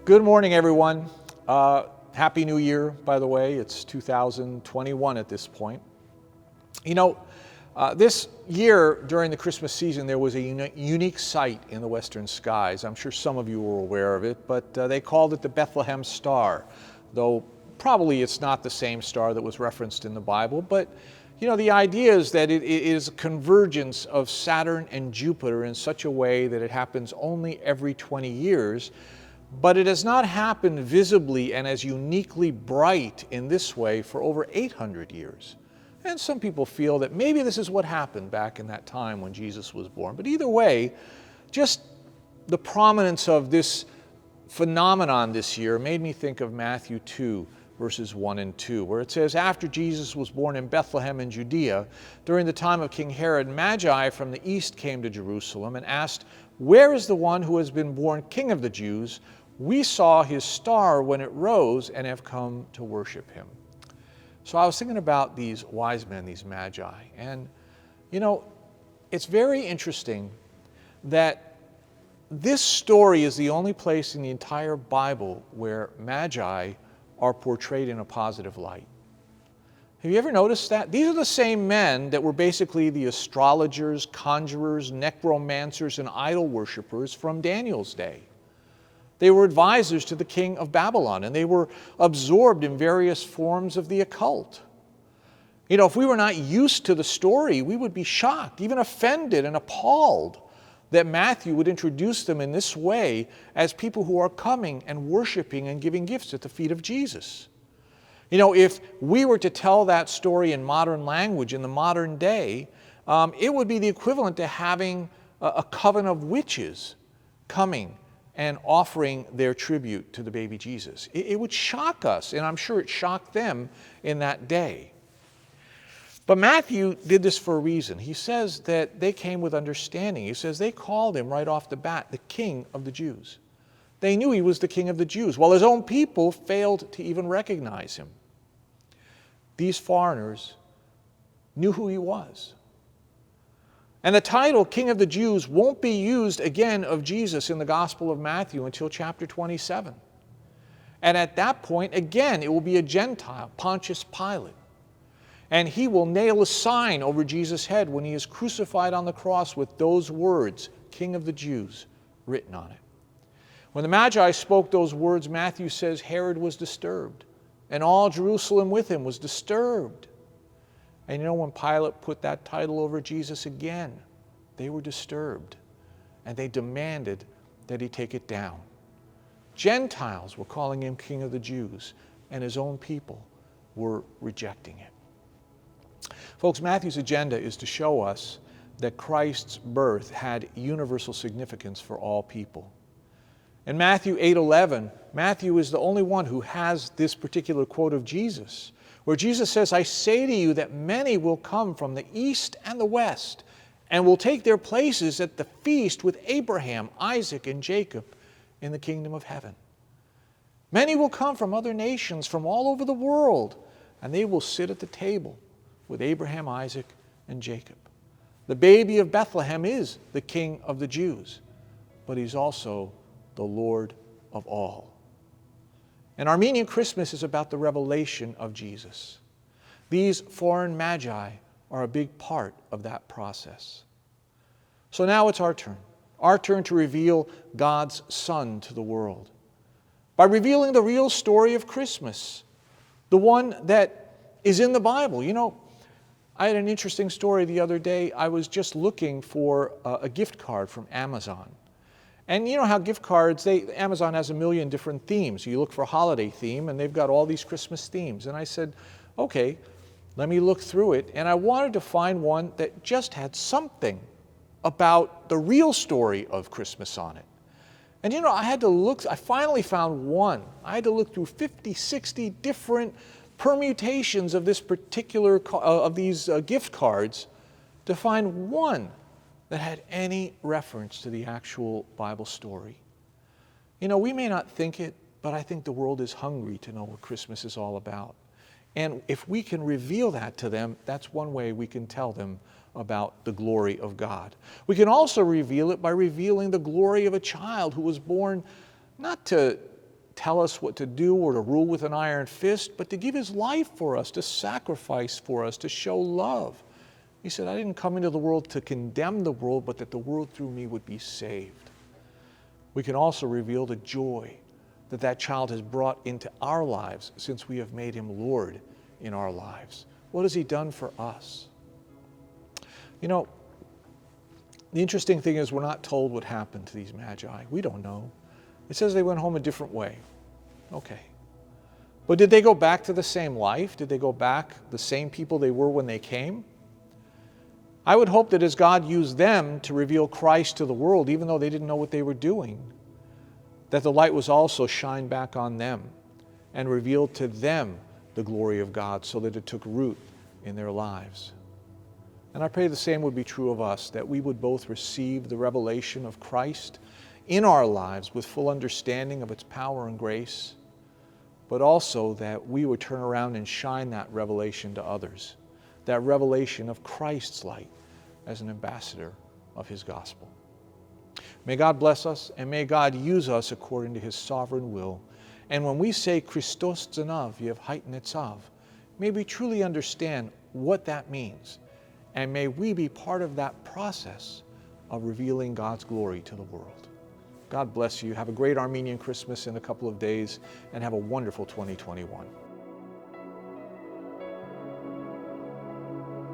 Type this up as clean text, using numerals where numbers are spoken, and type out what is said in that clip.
Good morning, everyone. Happy New Year, by the way. It's 2021 at this point. This year during the Christmas season, there was a unique sight in the western skies. I'm sure some of you were aware of it, but they called it the Bethlehem Star, though probably it's not the same star that was referenced in the Bible. But, the idea is that it is a convergence of Saturn and Jupiter in such a way that it happens only every 20 years. But it has not happened visibly and as uniquely bright in this way for over 800 years. And some people feel that maybe this is what happened back in that time when Jesus was born. But either way, just the prominence of this phenomenon this year made me think of Matthew 2, verses 1 and 2, where it says, "After Jesus was born in Bethlehem in Judea, during the time of King Herod, Magi from the east came to Jerusalem and asked, 'Where is the one who has been born King of the Jews? We saw his star when it rose and have come to worship him.'" So I was thinking about these wise men, these Magi, and it's very interesting that this story is the only place in the entire Bible where Magi are portrayed in a positive light. Have you ever noticed that? These are the same men that were basically the astrologers, conjurers, necromancers, and idol worshipers from Daniel's day. They were advisors to the king of Babylon, and they were absorbed in various forms of the occult. If we were not used to the story, we would be shocked, even offended and appalled that Matthew would introduce them in this way as people who are coming and worshiping and giving gifts at the feet of Jesus. If we were to tell that story in modern language in the modern day, it would be the equivalent to having a coven of witches coming and offering their tribute to the baby Jesus. It would shock us, and I'm sure it shocked them in that day. But Matthew did this for a reason. He says that they came with understanding. He says they called him right off the bat the King of the Jews. They knew he was the King of the Jews, while his own people failed to even recognize him. These foreigners knew who he was. And the title, King of the Jews, won't be used again of Jesus in the Gospel of Matthew until chapter 27. And at that point, again, it will be a Gentile, Pontius Pilate. And he will nail a sign over Jesus' head when he is crucified on the cross with those words, King of the Jews, written on it. When the Magi spoke those words, Matthew says Herod was disturbed, and all Jerusalem with him was disturbed. And when Pilate put that title over Jesus again, they were disturbed, and they demanded that he take it down. Gentiles were calling him King of the Jews, and his own people were rejecting it. Folks, Matthew's agenda is to show us that Christ's birth had universal significance for all people. In Matthew 8:11, Matthew is the only one who has this particular quote of Jesus, where Jesus says, "I say to you that many will come from the east and the west and will take their places at the feast with Abraham, Isaac, and Jacob in the kingdom of heaven. Many will come from other nations, from all over the world, and they will sit at the table with Abraham, Isaac, and Jacob." The baby of Bethlehem is the King of the Jews, but he's also the Lord of all. And Armenian Christmas is about the revelation of Jesus. These foreign magi are a big part of that process. So now it's our turn to reveal God's Son to the world by revealing the real story of Christmas, the one that is in the Bible. I had an interesting story the other day. I was just looking for a gift card from Amazon. And you know how gift cards, Amazon has a million different themes. You look for a holiday theme, and they've got all these Christmas themes. And I said, okay, let me look through it. And I wanted to find one that just had something about the real story of Christmas on it. And I had to look, I finally found one. I had to look through 50, 60 different permutations of this particular, of these gift cards to find one that had any reference to the actual Bible story. We may not think it, but I think the world is hungry to know what Christmas is all about. And if we can reveal that to them, that's one way we can tell them about the glory of God. We can also reveal it by revealing the glory of a child who was born not to tell us what to do or to rule with an iron fist, but to give his life for us, to sacrifice for us, to show love. He said, I didn't come into the world to condemn the world, but that the world through me would be saved. We can also reveal the joy that that child has brought into our lives since we have made him Lord in our lives. What has he done for us? You know, the interesting thing is we're not told what happened to these magi. We don't know. It says they went home a different way. Okay. But did they go back to the same life? Did they go back the same people they were when they came? I would hope that as God used them to reveal Christ to the world, even though they didn't know what they were doing, that the light was also shined back on them and revealed to them the glory of God so that it took root in their lives. And I pray the same would be true of us, that we would both receive the revelation of Christ in our lives with full understanding of its power and grace, but also that we would turn around and shine that revelation to others, that revelation of Christ's light as an ambassador of his gospel. May God bless us, and may God use us according to his sovereign will. And when we say Christos Zanav, Yev Netzav, may we truly understand what that means, and may we be part of that process of revealing God's glory to the world. God bless you. Have a great Armenian Christmas in a couple of days, and have a wonderful 2021.